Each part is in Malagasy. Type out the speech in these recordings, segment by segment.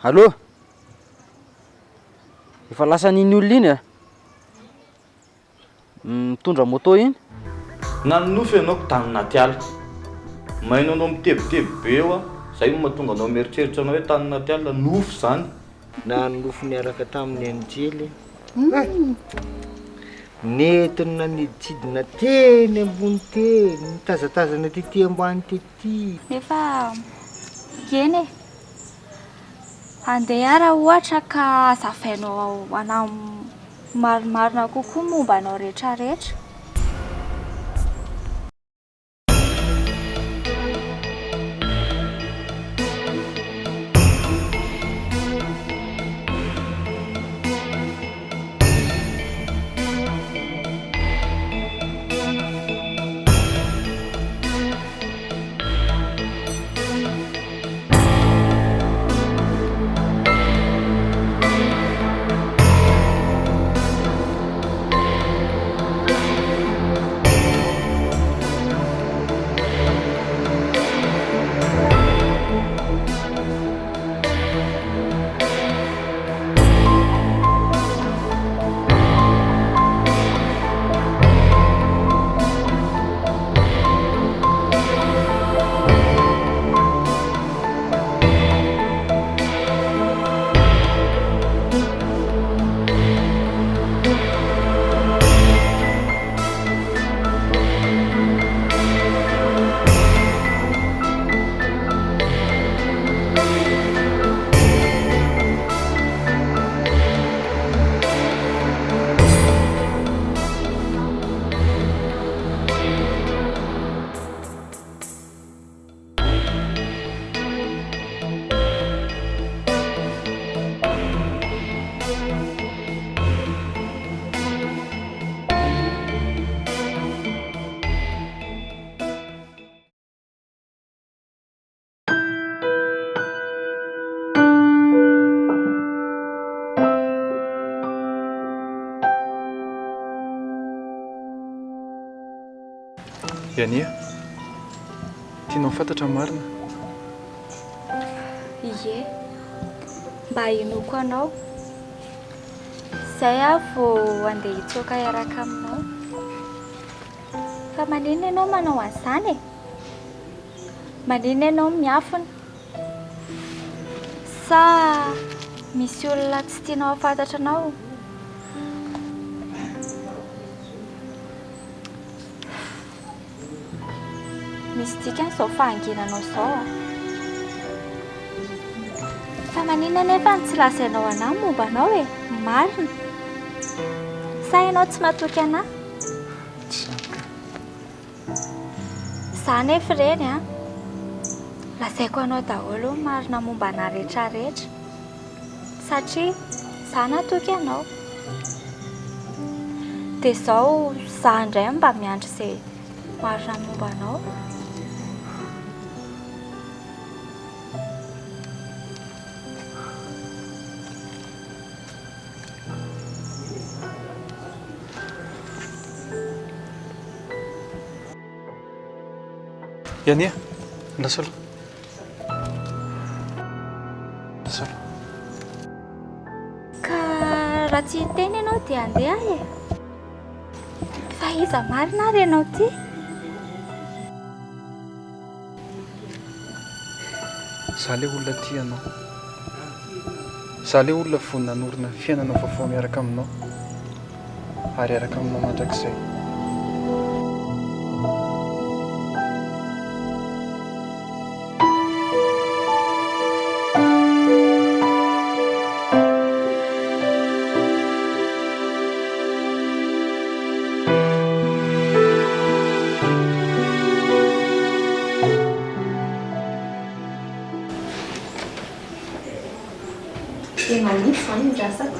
Allô? Efa lasa niny olona iny a? Mitondra moto iny? Nanonofy ianao tany naty ala. Maino anao mitebiteby be eo a, zay no mahatonga anao mieritreritra anao hoe tany naty ala nofo zany. Nanofo niaraka tamin'ny anjely. Netiny naniditsidina teny ambony teny, nitazatazana tety ambany tety. Nefa eny e, andeha ara ohatra ka azafainao anao marimarina kokoa momba anao rehetrarehetra. Iania, tianao fantatra marina? Ie, mba inoko anao. Zay aho vao andeha hitsoaka hiaraka aminao. Fa maninona ianao manao an'izany e? Maninona ianao miafina? Sa misy olona tsy tianao hafantatra anao? Misy dikany izao fahanginanao izao. Fa maninona nefa tsy lazainao anahy momba anao e? Marina. Sa ianao tsy matoky anahy? Za nefa ireny a, lazaiko anao daholo marina momba anahy rehetrarehetra. Satria za natoky anao. Dia izao za indray mba miandry izay marina momba anao. Iania, ndasolo. Ndasolo. Ka raha tsy hiteny ianao dia andeha e. Fa iza marina ary ianao ty? Za le olona tianao. Za le olona vao nanorina fiainana vaovao miaraka aminao. Ary araka aminao mandrakizay. Dia manify izany ny rasako.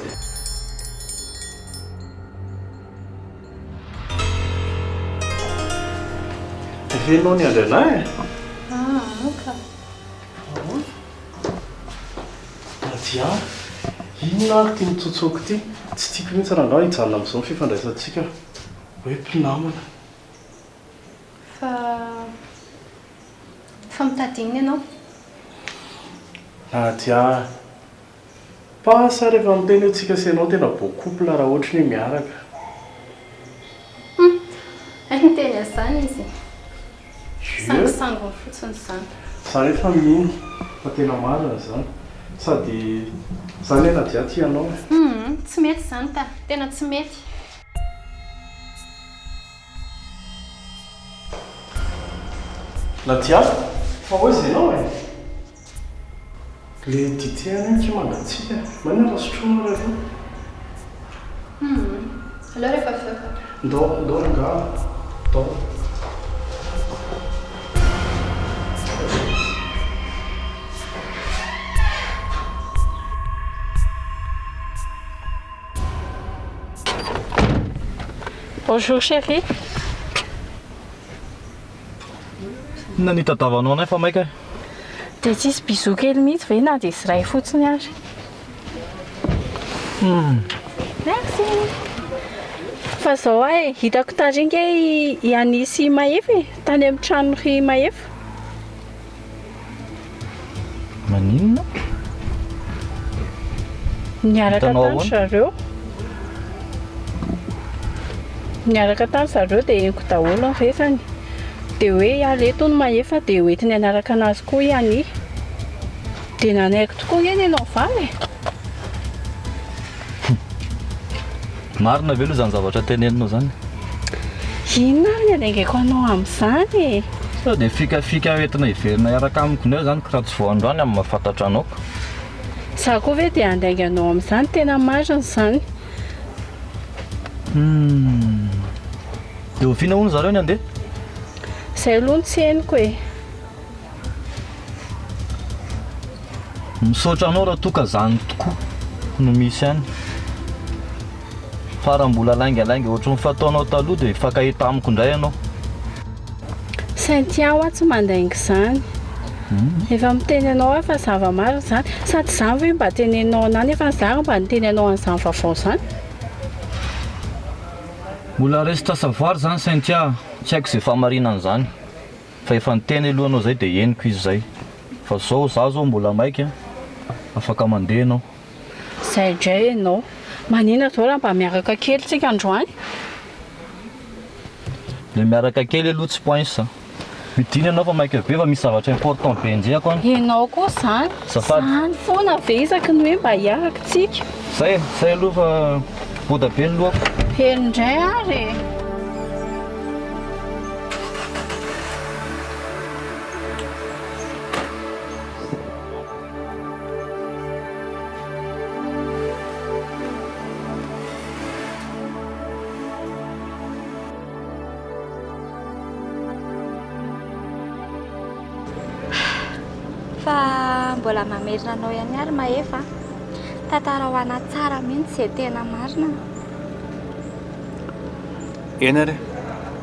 Efa ianao ny andry anahy e? Ka. Dia inona ary ty mitsotsoky ty? Tsy tiako mihitsy raha angaha hijanona amin'izao ny fifandraisantsika hoe mpinamana. Fa mitady inona ianao? Dia pasa rehefa miteny antsika sy ianao tena boakopla raha ohatra ny miaraka. Ny teny azany izy sangosango fotsiny izany. Izany efa mino fa tena marina izany sady izany ena dia ty ianao. Tsy mety izany ka tena tsy mety. Nadia fa hoiza ianao e? Le ditiany tsy mangatsika manana raha sotroana rehefa. Allora rehefa faka. Ndao nga ndao. Bonjour chérie. Nanitadavanao anay fa maika. Dia tsisy bisou kely mihitsy ve na dia sy ray fotsiny ary. Merci. Fa zao ahy hitako taringa hianisy Mahefa tany amin'ny trano ry Mahefa. Maninona? Niaraka Hitanao tany ahoana? zareo. Niaraka tany zareo dia henoko daholo ny resany. Dia hoe aleto ny Mahefa dia hoentiny anaraka anazy koa ihany. Dia nanaiko tokoa ny ianao valy. Marina ve aloha izany zavatra teneninao zany? Inona ary ny alaingaiko anao amin'izany? Sao dia fikafika entina hiverina iaraka amiko neo zany raha tsy vao androany amin'ny mahafantatra anao. Za koa ve dia andainganao amin'izany tena marina izany. Dia oviana hono zareo ny andeha? Izay aloha no tsy henoko e. Misaotra anao raha toka zany tokoa no misy any. Fa raha mbola laingalainga ohatran'ny fataonao taloha dia fakahita amiko indray ianao. Sainty aho tsy mandainga izany. Efa miteny anao aho fa zava-marina izany. Sady izany hoe mba teneninao anany efa zara mba niteny anao an'izany vaovao izany. Mbola reste à savoir zany Saintia, tsy haiko izay fahamarinana fa efa niteny aloha anao zay dia henoko izy zay. Fa zao zao mbola maika afaka mandeha anao. Izay indray ianao. Maninona zao raha mba miaraka kely tsika androany? Le miaraka kely aloha tsy poinsa. Midina anao fa maika be fa misy zavatra important be enjehako any. Ianao koa izany. Zafady. Izany foana ve isaky ny hoe mba hiaraka tsika? Zay aloha fa boda be ny lohako. Hely indray ary. Fa mbola mamerina anao ihany ary Mahefa. Tantara ho ana tsara mihitsy izay tena marina. Eny ary,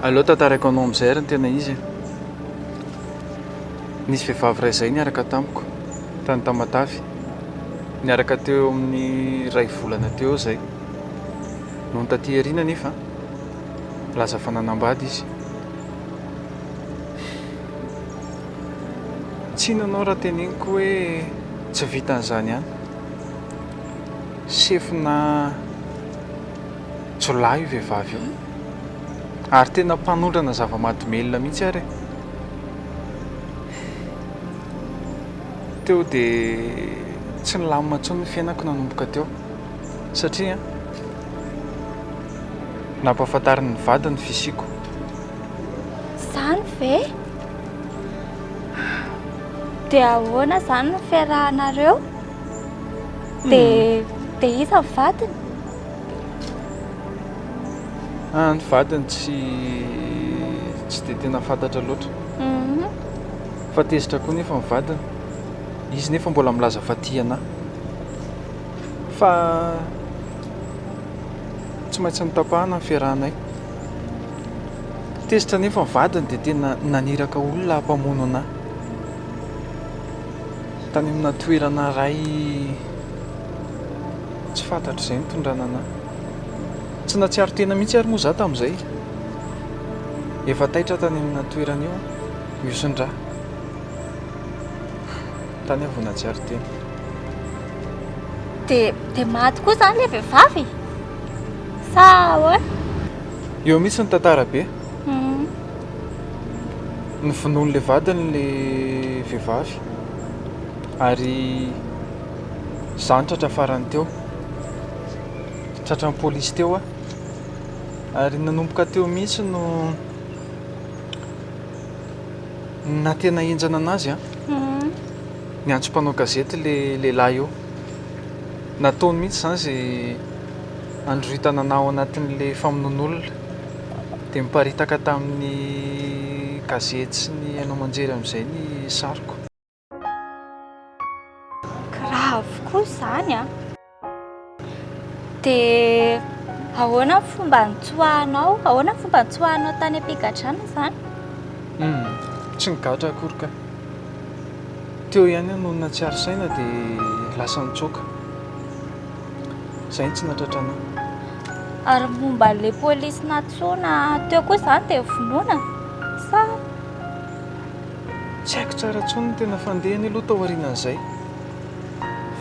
aleo tantarako anao amin'izay ary ny tena izy. Nisy vehivavy iray izay niaraka tamiko tany Tamatavy. Niaraka teo amin'ny ray volana teo izay. Nohon taty ariana nefa laza fananam-bady izy. Tsy nanao raha teneniko hoe tsy vitan'izany ihany. Sefina tsolahy io vehivavy io. Ary tena mpanondrana zava-mahadomelina mihitsy ary. Teo dia tsy nilamina intsony ny fiainako nanomboka teo. Satria nampahafantariny ny vady ny fisiko. Izany ve? Dia ahoana izany ny fiarahanareo? Dia iza ny vadiny? Ny vadiny tsy dia tena fantatra loatra. Fa tezitra koa nefa ny vadiny. Izy nefa mbola milaza fa tia anahy. Fa tsy maintsy nitapahana ny fiarahanay. Tezitra nefa ny vadiny dia tena naniraka olona hampamono anahy. Tany amina toerana ray tsy fantatra izay nitondrana anahy. Tsy natsiaro tena mihitsy ary moa izaho tamin'izay. Efa taitra tany amina toerana io miosin-drà. Tany aho vao natsiaro tena. dia maty koa izany ilay vehivavy sa ahoana? Eo mihitsy ny tantara be. Ny vonoan'ilay vadin'ilay vehivavy ary zany tratra farany teo, tratran'ny pôlisy teo ary nanomboka teo mihitsy no na tena enjana anazy ny antsom-panao gazety le lehilahy eo. Nataony mihitsy izany izay androhitana anao anatin'ilay famonoan'olona dia miparitaka tamin'ny gazety sy ny hainao manjery amin'izay ny sariko. Grave koa izany dia ahoana ny fomba nitsoahanao? Ahoana ny fomba nitsoahanao tany am-pigadrana izany? Tsy nigatra akory ka. Teo ihany no natsiaro saina dia lasa nitsoaka. Izay tsy natratrana. Ary momba an'ilay pôlisy natsoina teo koa izany dia vonoana sa? Tsy haiko tsara intsony ny tena fandehany aloha tao aorianan'izay.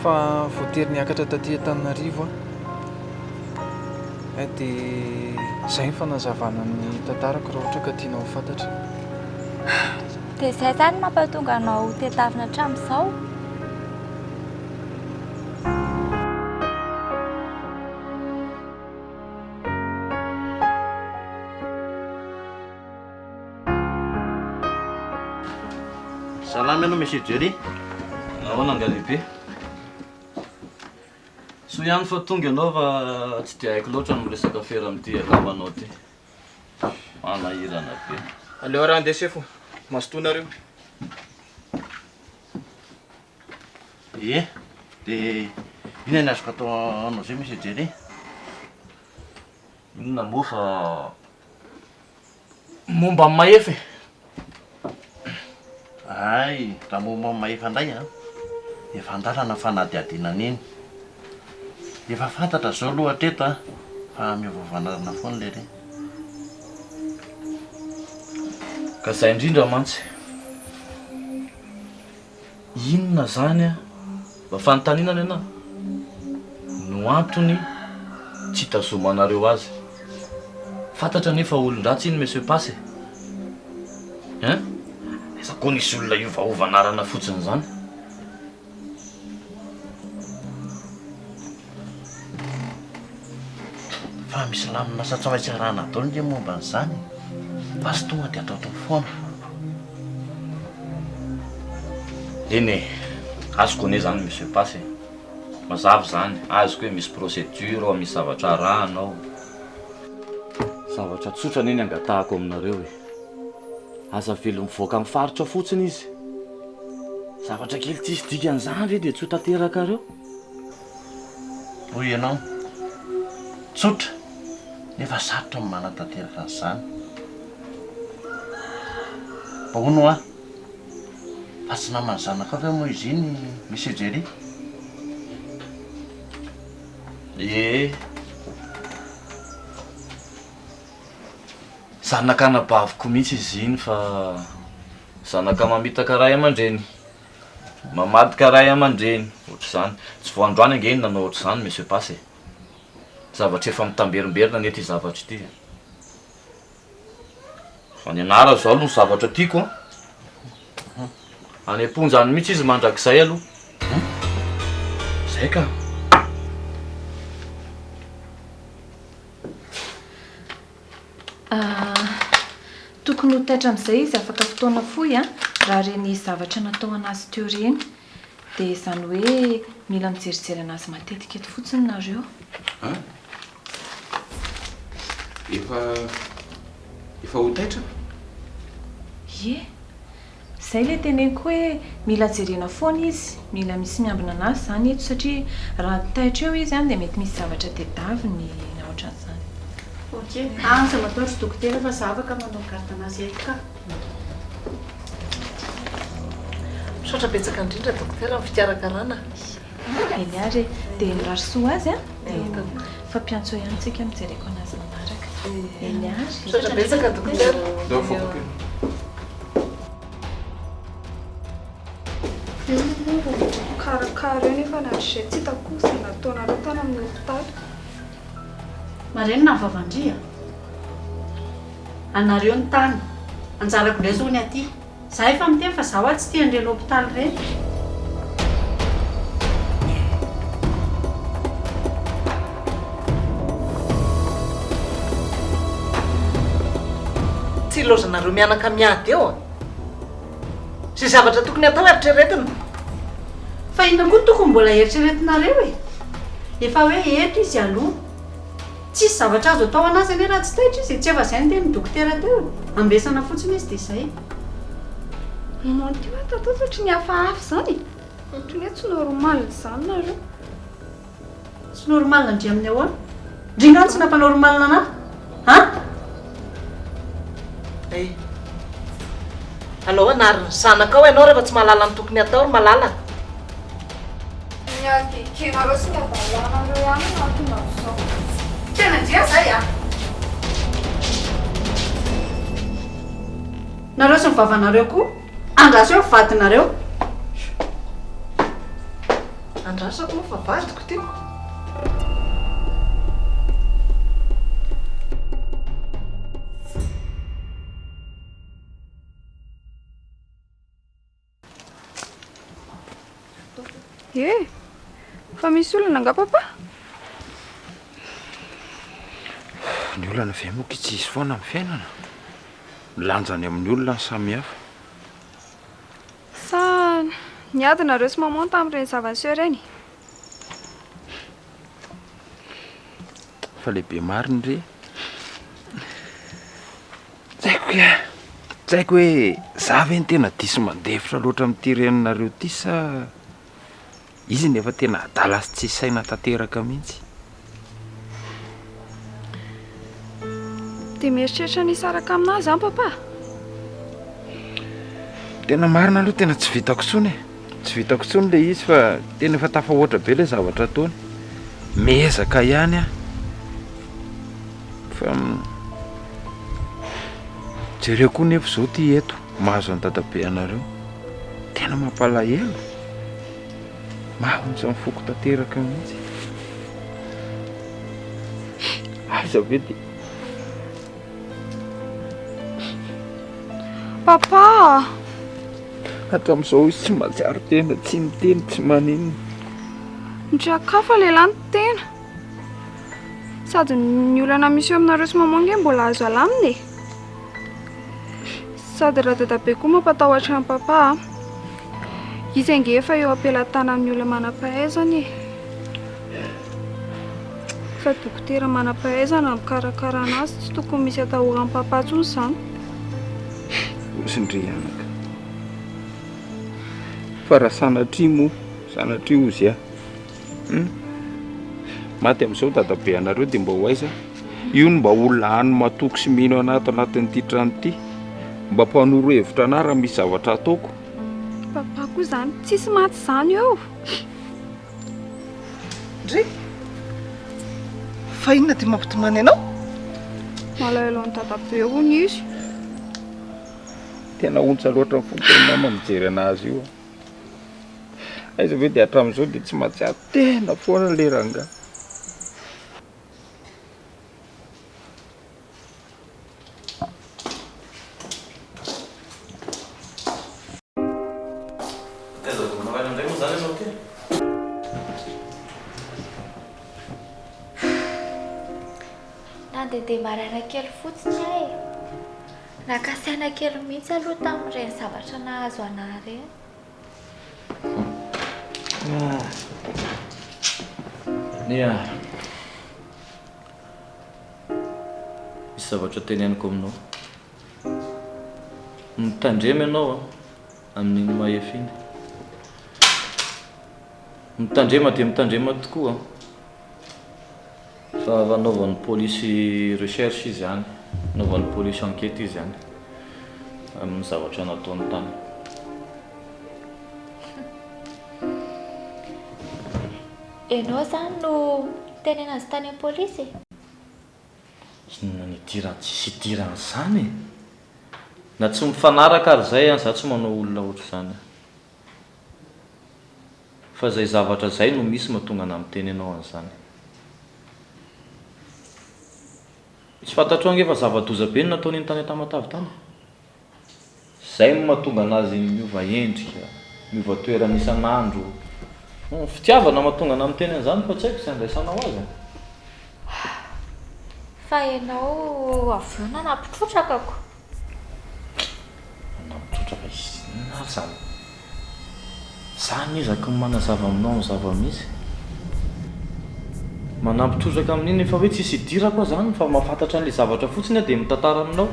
Fa voatery niakatra taty Antananarivo dia izay ny fanazavana ny tantarako raha ohatra ka tianao ho fantatra. Dia izay izany mampatonga anao tetavina hatramin'izao? Salama ianao Monsieur Jerry. Ahoana angalehibe? So ihany fa tonga ianao fa tsy dia haiko loatra ny miresaka fera amin'ity akamanao ty. Manahirana be. Aleo raha andeha sefo, masotonareo. Dia inona ny azoko atao anao zay Monsieur Jerry? Inona moa fa momba amin'ny mahefa e? Ay, raha momba amin'ny mahefa indray efa andalana fanadiadinana iny. Efa fantatra zao aloha hatreto fa mivoavanarana foana ilay reny. Ka izay indrindra mantsy. Inona zany mba fanontaniana ianao? No antony tsy hitazomanareo azy. Fantatra nefa olon-dratsy iny Monsieur Passe. Eza koa nisy olona iovaovanarana fotsiny izany. Fa misy lamina asa tsy maintsy arahana daholo nge momba an'izany. Fa sy tonga dia atao foana. Eny azoko ane zany Monsieur Passe. Mazava zany, azoko hoe misy procédure, misy zavatra arahanao. Zavatra tsotra neny angatahako aminareo e. Aza velo mivoaka amin'ny faritra fotsiny izy. Zavatra kely tsisy dikan'izany ve dia tsy ho tanteraka reo? Hoy ianao, tsotra nefa sarotra ny manatanteraka an'izany. Ahoana fa tsy namany zanaka ve moa izy iny Monsieur Jerry? Zanaka anabaviko mihitsy izy iny fa zanaka mamitaka ray aman-dreny, mamadika ray aman-dreny, ohatr'izany. Tsy vao androany ange iny nanao ohatr'izany Monsieur Passe. Zavatra efa mitamberimberina anie ity zavatra ity. Fa ny anara zao aloha ny zavatra tiako any am-ponjany mihitsy izy mandrakizay aloha. Zay ka. Tokony ho taitra amin'izay izy afaka fotoana fohy raha reny zavatra natao anazy teo reny. Dia izany hoe mila mijerijery anazy matetika eto fotsiny nareo. Efa ho taitra? Ie, izay ilay teneniko hoe mila jerena foana izy, mila misy miambina anazy izany eto satria raha taitra eo izy dia mety misy zavatra tedaviny na ohatran'izany. Ok, asa mataotry dokotera fa za afaka manao carte anazy eto ka. Misaotra betsaka indrindra dokotera ny fikarakarana. Eny ary dia mirary soa azy dia fampiantso ihany tsika mijereko anazy manaraka. Eny ary. Misaotra betsaka dokotera. Dao fokoka. mikarakara eo nefa nadrisay tsy hitako izay nataonareo tany amin'ny hopitaly. Marenina vavandria anareo ny tany anjarako indray zao ny aty za efa miteny fa zaho aho tsy tia andreny hopitaly ireny. tsy lozanareo mianaka miady eo sy zavatra tokony atao eritreretina Fa inona koa tokony mbola eritreretinareo e? Efa hoe eto izy aloha. Tsisy zavatra azo atao anazy anie raha tsy taitra izy. Tsy efa izay ny dokotera teo. Ambesana fotsiny izy dia izay. Ianao ty hoe tatao satria ny hafahafa izany. Ohatran'ny hoe tsy normal izany nareo. Tsy normal ndry amin'ny ahoana? Ndrindra tsy nampa-normal anahy? Ha? alao anarina zanaka ao ianao rehefa tsy mahalala ny tokony atao ry malala. Kenareo sy ny adalànareo ihany no atonga izao. Tena dia zay a. Nareo sy ny vavanareo koa andraso eo vadinareo. Andrasako moa fa vadiko tiako. Fa misy olona nga papa? Ny olana ve moa tsy izy foana amin'ny fiainana. Milanjany amin'ny olona ny samihafa. Sa niadinareo sy maman tamin'ireny zava-niseho ireny? Fa lehibe mariny re. Tsy haiko hoe za ve ny tena diso mandefitra loatra amin'ity reninareo ty sa izy nefa tena adala sy tsy saina tanteraka mihitsy. Dia mieritreritra nisy araka aminazy izany papa? Tena marina aloha tena tsy vitako tsony e. Tsy vitako tsony le izy fa tena efa tafahoatra be le zavatra ataony. Mezaka ihany a. Fa jereo koa nefa izao ty eto mahazo any dadabe anareo. Tena mampalahelo. Mahonsa mifoko tanteraka mihitsy. Aiza ve dia Papa! Hatramin'izao izy tsy mahatsiaro tena, tsy miteny, tsy maninona. Ndriakafa lehilahy ny tena. Sady ny olana misy eo aminareo sy maman nge mbola azo alamina e. Sady raha dadabe koa mampatahotra ny papa. Izy ange efa eo ampelatana amin'ny olona manam-pahaizana e. Fa dokotera manam-pahaizana mikarakara anazy tsy tokony misy atahoran'ny papa intsony izany. Osindry anaka. Fa raha sanatria moa, sanatria ozy aho. Maty amin'izao dadabe anareo dia mba ho aiza? Io no mba olona hany matoky sy mino anatin'ity trano ity. Mba mpanoro hevitra anahy raha misy zavatra ataoko. Papa koa izany, tsisy maty izany eo. Ndry? Fa inona dia mampitomany ianao? Malahelo ny dadabe hono izy. Tena ontsa loatra ny fontenina mijery anazy io. Aiza ve dia hatramin'izao dia tsy mahatsiaro tena foana le rangahy. Dia marana kely fotsiny ahy e. Nakasaina kely mihitsy aloha tamin'ireny zavatra nahazo anahy ireny. Nia, misy zavatra teneniko aminao. Mitandrema ianao amin'iny mahefiny. Mitandrema dia mitandrema tokoa. Fa vanaovan'ny polisy recherche izy ihany, naovan'ny polisy enquête izy ihany amin'ny zavatra nataony tany. Ianao izany no tenena azy tany amin'ny polisy? Inona ny idirany tsisy idirany izany e? Na tsy mifanaraka ary izay any, za tsy manao olona ohatr'izany. fa zay zavatra zay no misy mahatonga ana miteny ianao an'izany. Tsy fantatro ange fa zava-dozabe no nataony ny tany tamatavy tany. Zay no mahatonga anazy miova endrika, miova toerana isan'andro. Fitiavana mahatonga ana miteny an'izany fa tsy haiko izay andraisanao azy. Fa ianao avy eo nanapitrotrakako. Nanapitrotraka na zany. Zany izaky ny manazava aminao ny zava-misy. Manampitrotraka amin'iny efa hoe tsisy idirako zany fa mahafantatra an'ilay zavatra fotsiny dia mitantara aminao.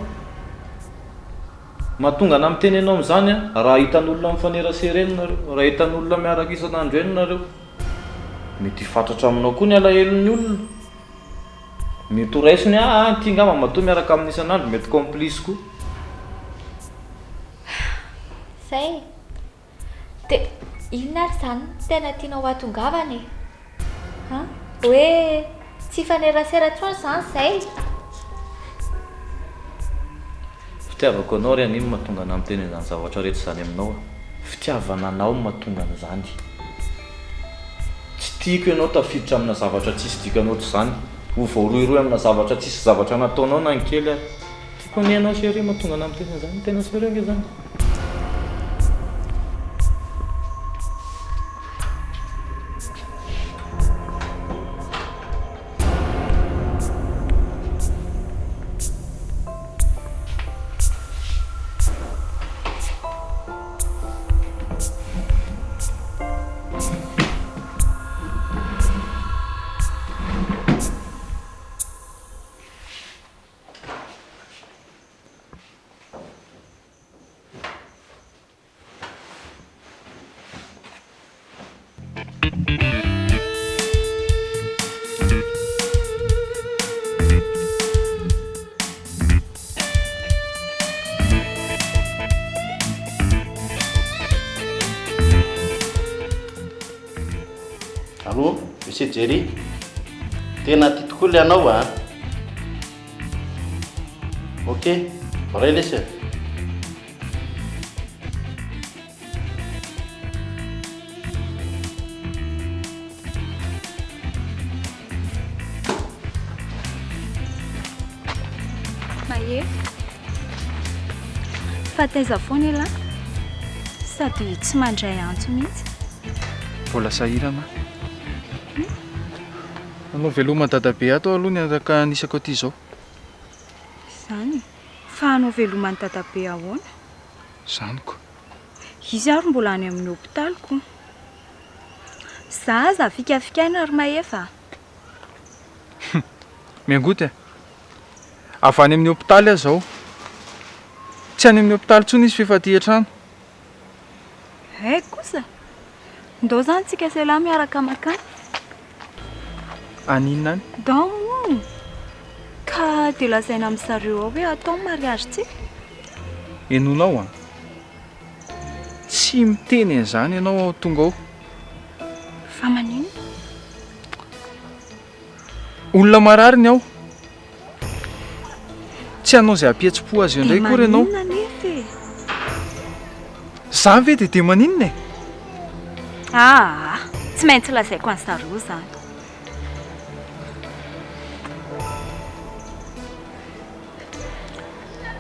Mahatonga ana miteny ianao amin'izany raha hitan'olona mifanerasera eny nareo, raha hitan'olona miaraka isan'andro eny nareo, mety hifantatra aminao koa ny alahelon'ny olona. Mety ho raisiny ty ngamba matoa miaraka amin'ny isan'andro, mety complice koa. Zay. Dia inona ary zany tena tianao hatongavana e? Hoe tsy fanerasera intsony zany zay. Fitiavako anao ry an'iny mahatonga ana miteny izany zavatra rehetra izany aminao. Fitiavana anao mahatonga an'izany. Tsy tiako ianao tafiditra amina zavatra tsisy dikany ohatr'izany. Ho voaroiroy amina zavatra tsisy zavatra nataonao na ny kely ary. Tiako ny anao sérieux mahatonga ana miteny izany. Tena sérieux nge zany. Allô, monsieur Jerry, tena tia tokoa ilay anao a? Ok, vrai lesy. Mahe, fa taiza foana ela sady tsy mandray antso mihitsy. Vola sahirana. Anao veloma dadabe ato aloha ny araka anisako aty izao. Izany, fa anao velomany dadabe ahoana? Zaniko. Izy ary mbola any amin'ny hôpitaliko. Za aza fikafikaina ary mahefa. Miangoty e. Avy any amin'ny hôpitaly aho zao. Tsy any amin'ny hôpitaly intsony izy fefa aty an-trano. Kosa. Ndao zany tsika sela miaraka makany. Aninona any? Damo. Ka dia lazaina amin'ny zareo ao hoe atao mariage tsika. Enonao a? Tsy miteny an'izany ianao tonga ao. Fa manino? Olona marary ny ao. Tsy hanao izay hampihetsi-po azy eo indray kory ianao. Maninona nefa e? Za ve dia maninona e? Tsy maintsy lazaiko an'ny zareo zany.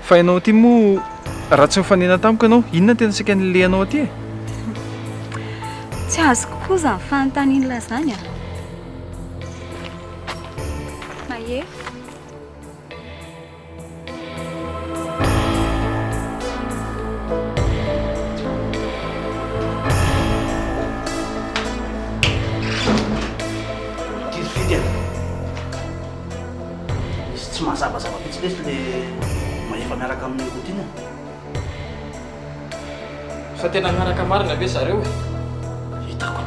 Fa ianao aty moa raha tsy mifanena tamiko ianao, inona tena saika nilehanao aty e? Tsy azoko koa zany fanontaniana zany a. Mahe. Tsy mazavazava mihitsy lesy le mahefa miaraka amin'ny routine. Fa tena miaraka marina ve zareo e? Hitako.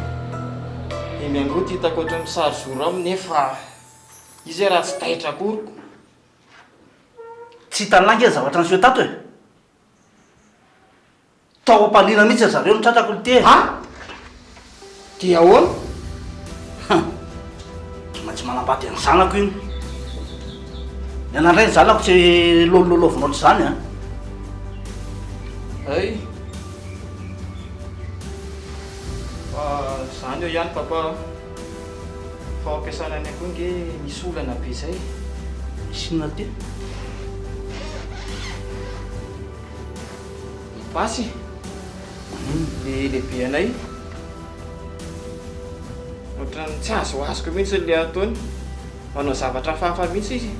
Miangoty hitako ohatran'ny sary zoro aminy nefa izy raha tsy tahitra akoriko. Tsy hitan'ange zavatra niseho tato e. Tao am-palina mihitsy zareo nitratrako ny te. Dia ahoana? Maintsy manambady ny zanako iny. Ny anandray ny zanako tsy lololovinao zany a. Ay. Izany eo ihany papa fa ampiasana any koa nge misy olana be zay. Isinona ty? Basy dia lehibe anay ohatrany tsy azo azoko mihitsy le ataony manao zavatra hafahafa mihitsy izy.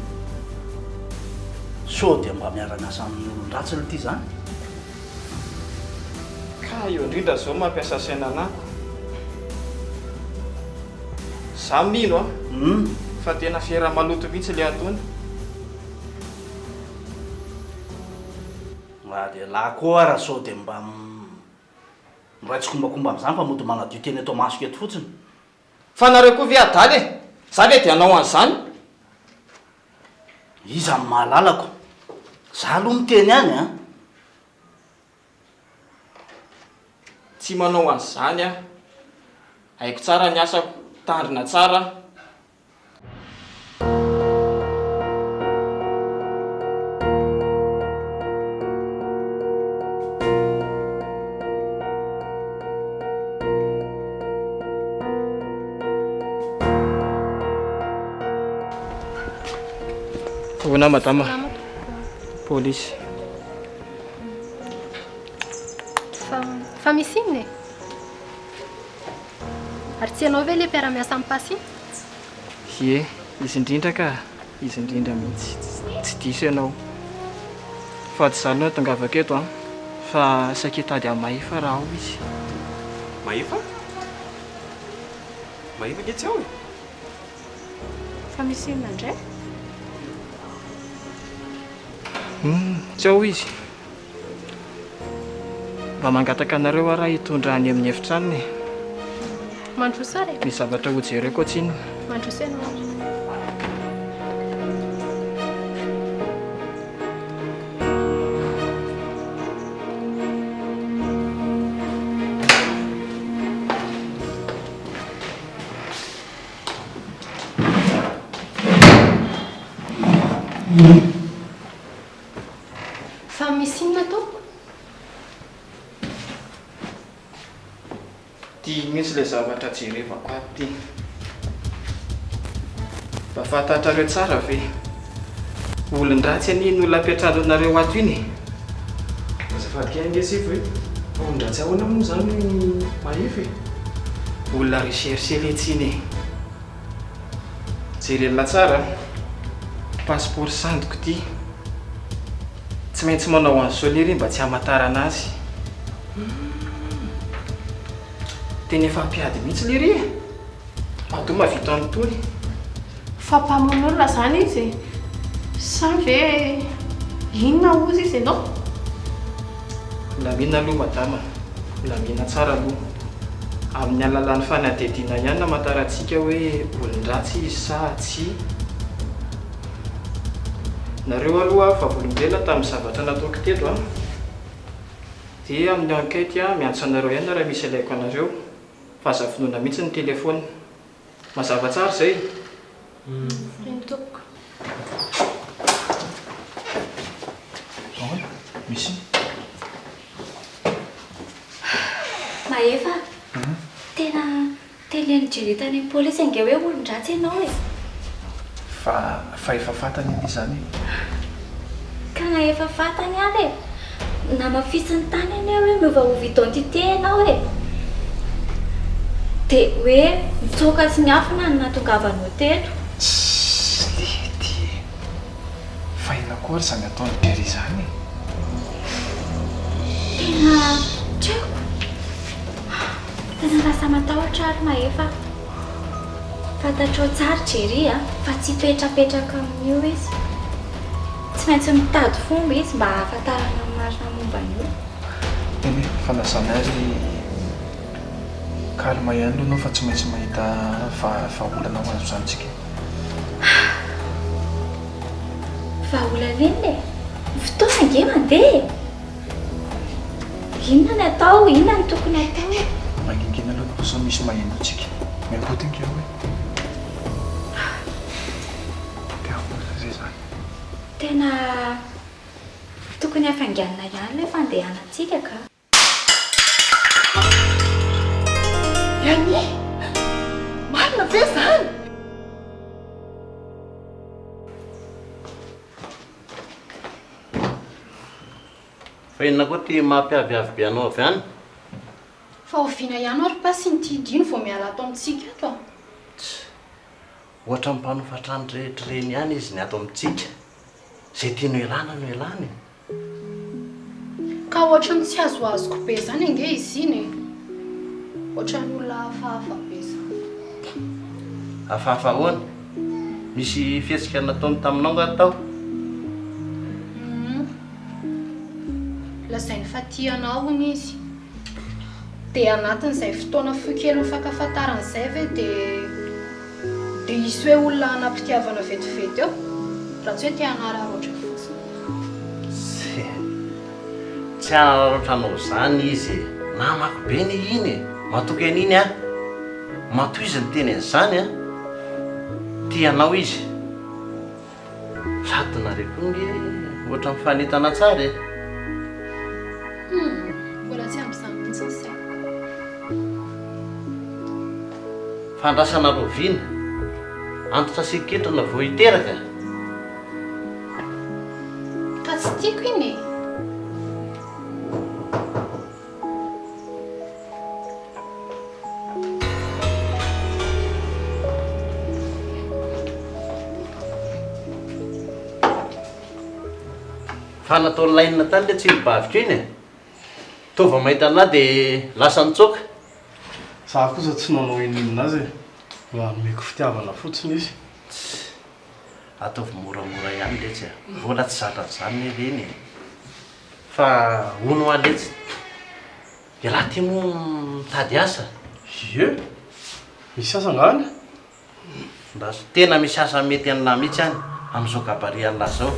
So dia mba miara-miasa amin'ny olon-dratsy ity zany. Ka eo indrindra zao mampiasa saina anako. Za mino fa tena fiera maloto mihitsy le ataony. Dia laha koa raha sao dia mba miraitsy kombakomba amin'izany fa mody manadio teny atao masoko eto fotsiny. Fa nareo koa viadaly e, za le dia hanao an'izany. Iza ny mahalalako, za aloha miteny any a. Tsy manao an'izany a, haiko tsara ny asako, tandrina tsara. Hoana madama polisy. Fa misy inona e? Ary tsy ianao ve le mpiara-miasa amin'ny Passy? Ie, izy indrindra ka, izy indrindra mihitsy tsy diso ianao. Fa tsy zany hoe tongavako eto fa saika hitady amin'ny Mahefa raha ao izy. Mahefa? Mahefa ke tsy ao e? Fa misy inona indray? Tsy ao izy. Mba mangataka anareo raha hitondra any amin'ny efitranony. Mandroso ary? Ny zavatra ho jereko ohatsiny. Mandroso ianao. Fa misy inona tompoko? Tia mihitsy ilay zavatra jerevako ato ty. Mba fantatrareo tsara ve? Olon-dratsy any no ampiatrano anareo ato iny. Azafady kely angesy hoe olon-dratsy ahoana moa zany Mahefa e? Olona recherche letsiny e. Jerena tsara, passeport sandiko ty. Tsy maintsy manao an'izao lery mba tsy hamatara anazy. Teny efa mpiady mihitsy lery e. Ato mavita amin'itony. Fa mpamonoana zany izy. Sa ve inona ozy izy ianao? Lamina aloha madama, lamina tsara aloha. Amin'ny alalan'ny fanadihadiana ihany hamantarantsika hoe olon-dratsy izy sa tsy. Nareo aloha fa volombolena tamin'ny zavatra nataoko teto dia amin'ny enquête miantso anareo ihany raha misy ilaiko anareo. Fa azafinoana mihitsy ny telefona. Mazava tsara izay. Tompoko. Misy. Mahefa, tena tenen'ny jeritany amin'ny polisy ange hoe olon-dratsy ianao e. Fa efa fantany ity zany. Ka na efa fantany ary e. Namafisiny tany any hoe miovaovy identité ianao e. Dia hoe mitsoaka sy miafina no nahatongavanao teto. Lety. Fa ina koa ary izany ataony Jerry izany. Tena treko. Tena lasa matahotra ary Mahefa. Fantatrao tsara Jerry fa tsy petrapetraka amin'io izy. Tsy maintsy mitady fomba izy mba ahafantarana marina momba an'io. Eny fanazana ary kalma ihany aloha anao fa tsy maintsy mahita vahaolana ho azo izanytsika. Vahaolana inona e? Fotoana ange mandeha. Inona ny atao? Inona ny tokony atao? Mangingina aloha anao sa misy maheno antsika. Miampotiny keo hoe. Tena tokony hafanganina ihany ilay fandehanantsika ka. Yani marina ve zany. Fa inona koa ty mampiaviavy be anao avy any? Fa oviana ihany ary pasy nitidino vao miala ato amintsika ato. Ohatra ny mpanofatrany rehetra reny ihany izy ny ato amintsika. Zay tiany elana no elany. Ka ohatra ny tsy azoazoko be zany ange izy iny. Ohatra ny olona hafahafa be zany. Hafahafa ahoana? Misy fihetsika nataony taminao nga tao? Lazainy fa tianao hony izy. Dia anatin'izay fotoana foikely mifankafantaran'izay ve dia isy hoe olona anam-pitiavana vetivety eo raha tsy hoe tia hanararoatra fotsiny. Tsy hanararoatra anao zany izy. Namako be ny iny. Matoky an'iny a. Matoizy ny tenen'izany a. Tianao izy. Sady nareo koa nge ohatra mifanitana tsara e. Mbola tsy amin'izany mihitsy ny saiko. Fandrasana roviana. Antitra sy ketrana vao hiteraka. Ka tsy tiako iny. Fa natao lainina tany le tsy mibavitra iny e. Tova mahita anahy dia lasa nitsoaka. Za kosa tsy nanao in'azy e. Mba nomeko fitiavana fotsiny izy. Ataovy moramora ihany letsy a. Vola tsy zatra zany reny e. Fa hono aletsy. Dia laha tia moa mitady asa. Ie? Misy asa ngany? Tena misy asa mety aminahy mihitsy any amin'izao gabarian'lahy zao.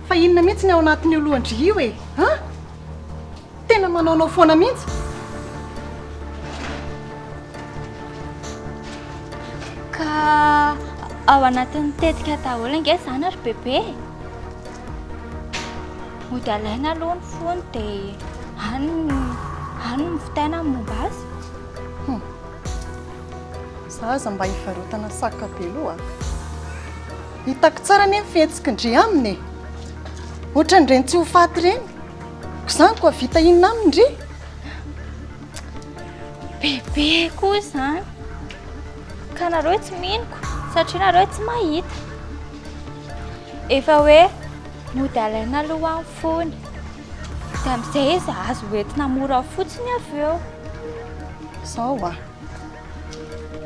Fa inona mihitsy ny ao anatin'ny oloandry io e? Ha? Tena manaonao foana mihitsy? Ka ao anatin'ny tetika daholo ange zany ary bebe. Mody alaina aloha ny fony dia hany mivitaina amin'ny momba azy. Za aza mba hivarotana saka be aloha. Hitako tsara ny fihetsika-ndry aminy e. Ohatra ny reny tsy ho faty reny. Izany koa vita inona amindry? Bebe koa zany. Ka nareo tsy miniko satria nareo tsy mahita. Efa hoe mody alaina aloha amin'ny fony. Dia amin'izay izy azo hoentina mora fotsiny avy eo. Zao a.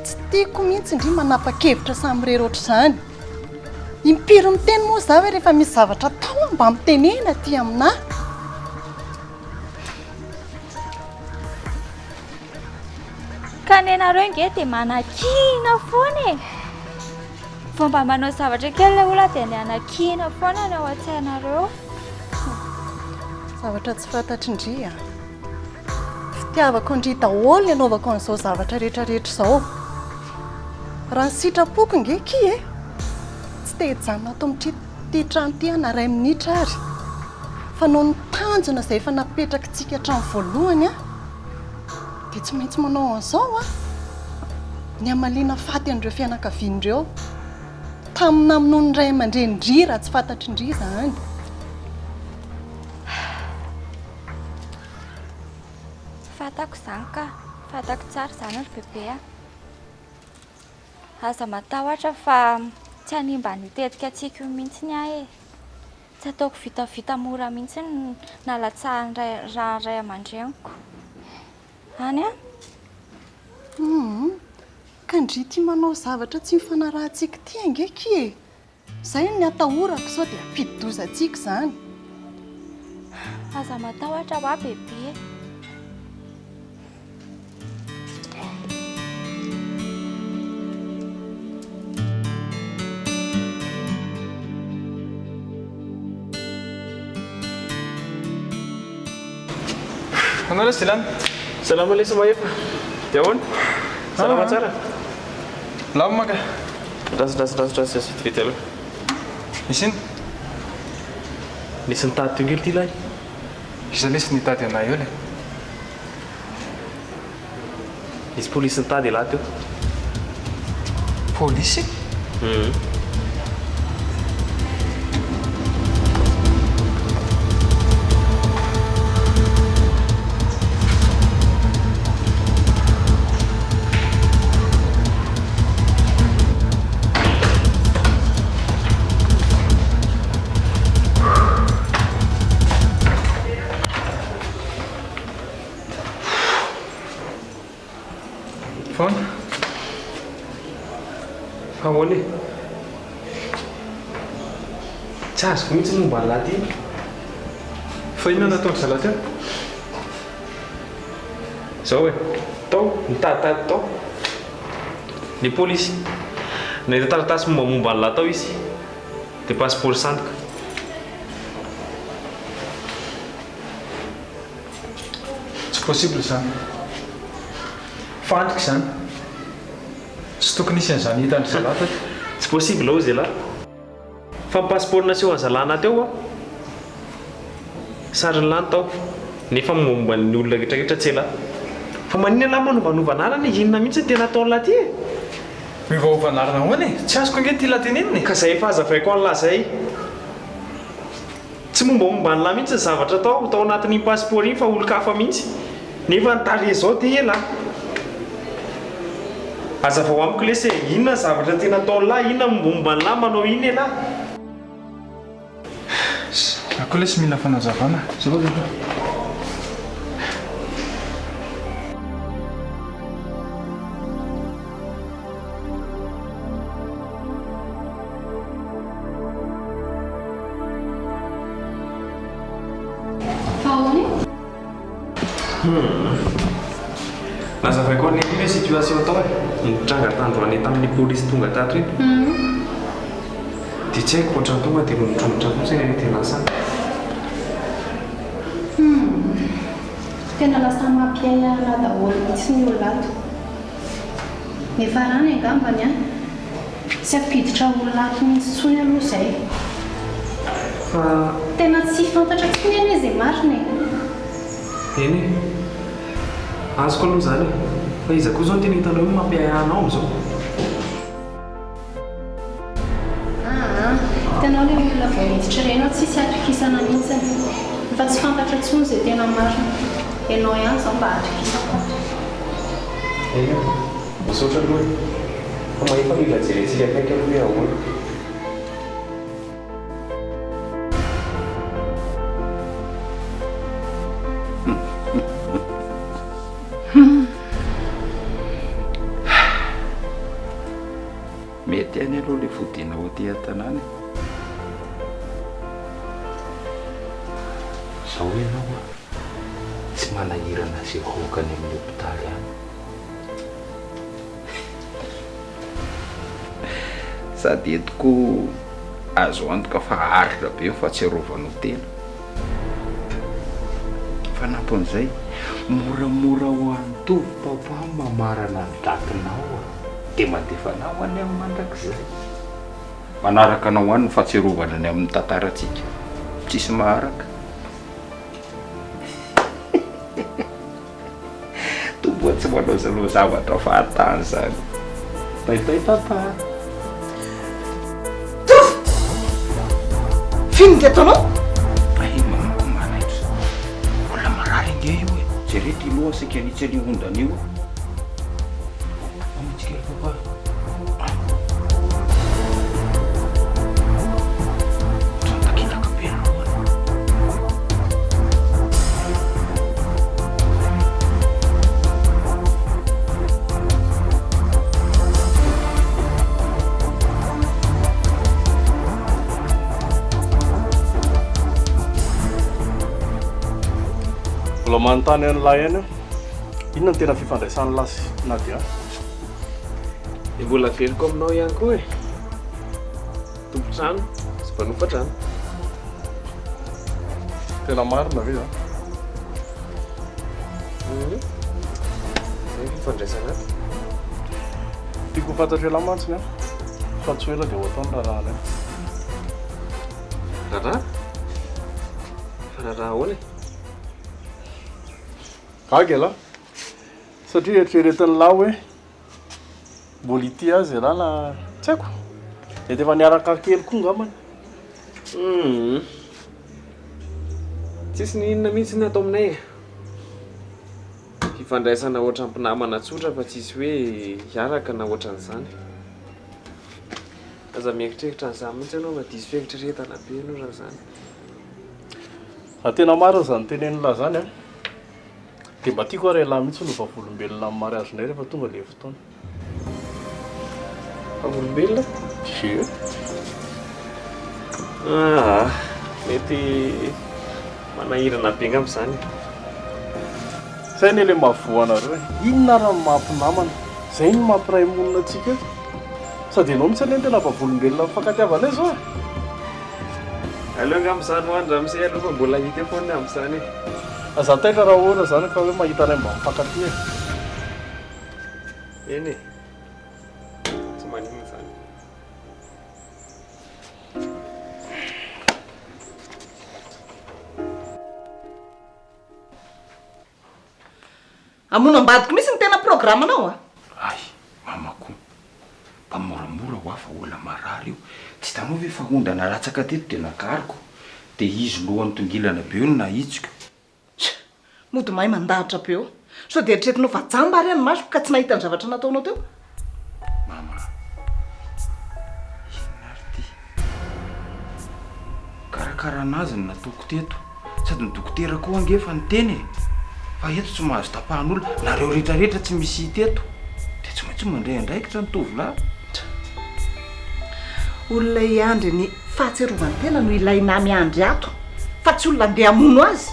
Tsy tiako mihitsy indry manapa-kevitra samy irery ohatr'izany. Impiry miteny moa za hoe rehefa misy zavatra tao mba mitenena aty aminahy. Ka ny nareo nge dia manakina foana e. Vao mba manao zavatra kely ilay olona dia ny anakina foana ny ao an-tsainareo. Zavatra tsy fantatry indry a. Fitiavako indry daholo ny anaovako an'izao zavatra rehetrarehetra izao. Raha ny sitrapoko nge ki e. Tsy tehijanona ato amin'ity trano ity na iray minitra ary. Fa noho ny tanjona izay efa napetrakantsika hatramin'ny voalohany a. Dia tsy maintsy manao an'izao a. Ny hamaliana faty an'ireo fianakavian'ireo. Tamina amin'ny ny ray aman-dreny raha tsy fantatry indry izany. Fantako izany ka. Fantako tsara izany ry bebe a. Aza matahotra fa tsy hanimba nitetika antsika io mihitsy ny ahy e. Tsy ataoko vitavita mora mihitsy ny nalatsahan'ny ray aman-dreniko. Any a? Ka ndry tia manao zavatra tsy mifanarahantsika ity ange ki e. Izay ny atahorako sao dia ampidi-dozantsika izany. Aza matahotra ho ahy bebe. Anao le Zilany? Salama lesa Maefa. Dia ahoana? Salama tsara? Lava maka. Rasa vita aloha. Misy iny? nisy nitady tongelo ty lahy. Iza lesy nitady anay eo le? Nisy polisy nitady lahy teo. Polisy? Foana? Ahoana e? Tsy azoko mihitsy ny momba nylahy ty. Fa inona nataon'ny zalahy teo? Zao hoe, tao, nitaditady tao. Ny polisy. Nahita taratasy momba ny lahy tao izy. Dia passeport sandoka. Tsy possible zany. Fandrika zany. Tsy tokony isy an'izany hitandry zalahy tato. Tsy possible ao zay lahy. Fa ny passeport naseho an'zalana teo a. Sary ny lany tao. Nefa momba ny olona rehetrarehetra tsy lahy. Fa maninona lahy manovanova anarany inona mihitsy ny tena ataon'ny lahy ty e? Miovaova anarana ahoana e? Tsy azoko ange ty lahy teneniny. Ka zay efa azavaiko an'lahy zay. Tsy mombamomba ny lahy mihitsy ny zavatra tao anatin'iny passeport iny fa olo-kafa mihitsy. Nefa nitary zao ty e lahy. Azavao amiko lesy e, inona ny zavatra tena ataon'ny lahy, inona mombamomba ny lahy manao iny e lahy. Ako lesy mila fanazavana. Zao zao. Nazavaiko ny hoe situation tao e. Nitranga tandroany tamin'ny polisy tonga tato iny. Dia tsy haiko ohatrany tonga dia mitrombotra fotsiny ny tena asany. Tena lasa mampiaina daholo mihitsy ny olona ato. Nefa rany angambany a, tsy ampiditra olona ato mihitsy tsony aloha izay. Fa tena tsy fantatra tsony anie izay marina e. Eny e. Azoko aloha zany e. Fa iza koa zao ny tena hitanao hoe mampiahanao am'izao. Hitanao ilay olona vao miditra ireny tsisy atokisana mihitsy. Fa tsy fantatra tsony izay tena marina. Ianao ihany izao mba atokisako. Eny e. Misaotra aloha e. Fa mahefa mila jerentsika akaiky aloha hoe ahoana. Mety any aloha ilay vodina ho ty an-tanàna. Zao ianao a tsy manahirana izay vokany amin'ny hopitaly any. Sady entiko azo antoka fa aritra be fa tsy arovana hotely. Fa nampon'izay moramora ho an'ny tovy papa mamarana ny datinao dia mandefanao any amin'ny mandrakizay. Manaraka anao any ny fahatsiarovana any amin'ny tantarantsika. Tsisy maharaka. Toboa tsy manao zavatra fahatany zany. Taitay tantara. Fino dia ataonao? Ay mamako manaitro. Olona marary nge io e. Jerety loha sika nitsy any ondana io. Amitsika papa. Tantakinaka be anao. Mbola manontany an'lahy any aho. Inona ny tena fifandraisan'ny lahy sy Nadia? Dia mbola veliko aminao ihany koa e. Tompotrano sy mpanofatrano. Tena marina ve zany? Zay fifandraisana. Tiako fantatra elahy mantsiny a. Fa tsy ho ela dia ho ataony raharaha any. Raharaha? raha ahoana gaga la satria eritreretiny lahy hoe mbola ity azy raha na tsy haiko de efa niaraka kely koa ngamany tsisy ny inona mihitsy ny atao aminay fifandraisana ohatry ny mpinamana tsotra fa tsisy hoe hiaraka na ohatran'izany aza mieritreritra n'izany mihitsy ianao na diso fieritrretana be ianao raha zany tena marina zany tenen'la zany a de mba tiako ary lahy mihitsy nova volombelona amin'ny mariazinay rehefa tonga le fotoana volombelona mety manahirana be ngam' zany zay ny le mahavoanareo hoe inona raha mahampinamana zay ny mampiray monina atsika sady ianao mihitsy ane tena vavolombelona mifankatiavanay zao aleo ngam'izany hoany raha misy aloha fa mbola hita foana amin'izany azataitra raha ohatra zany ka hoe mahita anay mba mifankatia eny tsy manina zany amono ambadiko misy ny tena programme anao ay mamako mba moramora ho afa olona marary io tsy hitanao ve fa ondana ratsaka teto de nakariko de izy lohany tongilana be eo no nahitsika mody mahay mandahatra be eo so de eritreretinao fa jamba ary any masoko ka tsy nahita ny zavatra nataonao teo mama inona ary ty karakara anazy ny nataoko teto sady ny dokotera koa angefa ny teny fa eto tsy mahazo tapahan'olona nareo rehetrarehetra tsy misy teto de tsy maintsy mandray andraikitra ny tovolahy olona iandry ny fahatserovany tena no ilaina miandry ato fa tsy olona andeha amono azy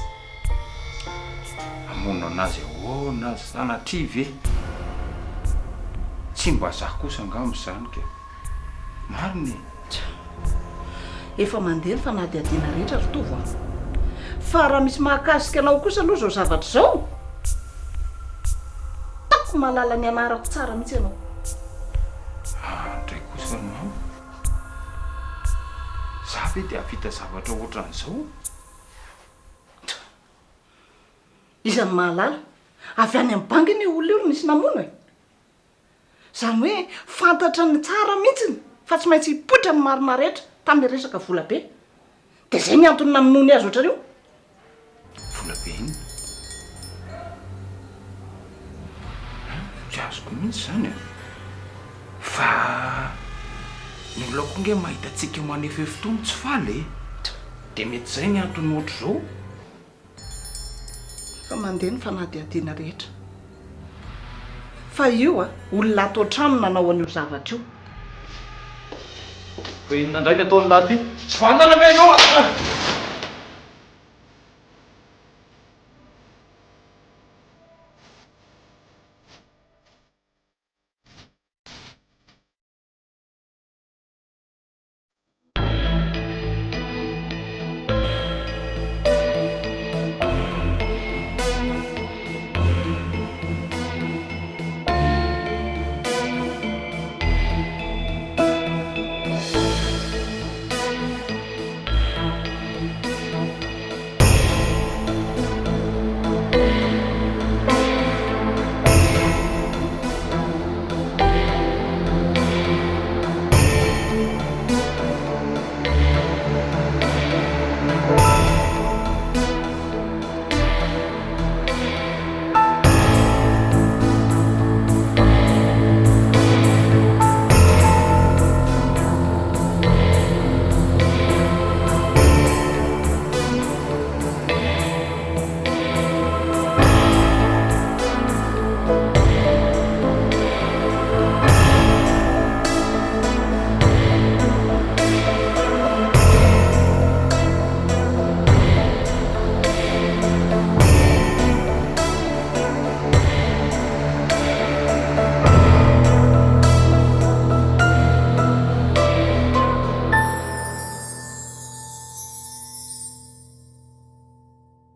amono anazy ahoana azy sanatri ve tsy mba zah kosa angam'izany ke mariny efa mandeha ny fanadiadiana rehetra ry tovo fa raha misy mahakasika anao kosa aloha zao zavatra zao tako malala ny anarako tsara mihitsy ianao andray kosa ny mamo za ve de avita zavatra ohatran'izao izany mahalala avy any amin'ny bangy ny olona io nisy namono e zany hoe fantatra ny tsara mihitsiny fa tsy maintsy hipoitra ny marina rehetra tamin'ny resaka vola be de zay ny antony naminony azy ohatrareo vola be iny tsy azoko mihitsy zany fa ny olona koa nge mahita antsika manefa fotoana tsy faly de mety zay ny antony ohatr' zao fa mandeha ny fanadiadiana rehetra fa io olona atao trano nanao an'io zavatra io fa inona indray ny ataony lahy ty tsy fantana ve ianao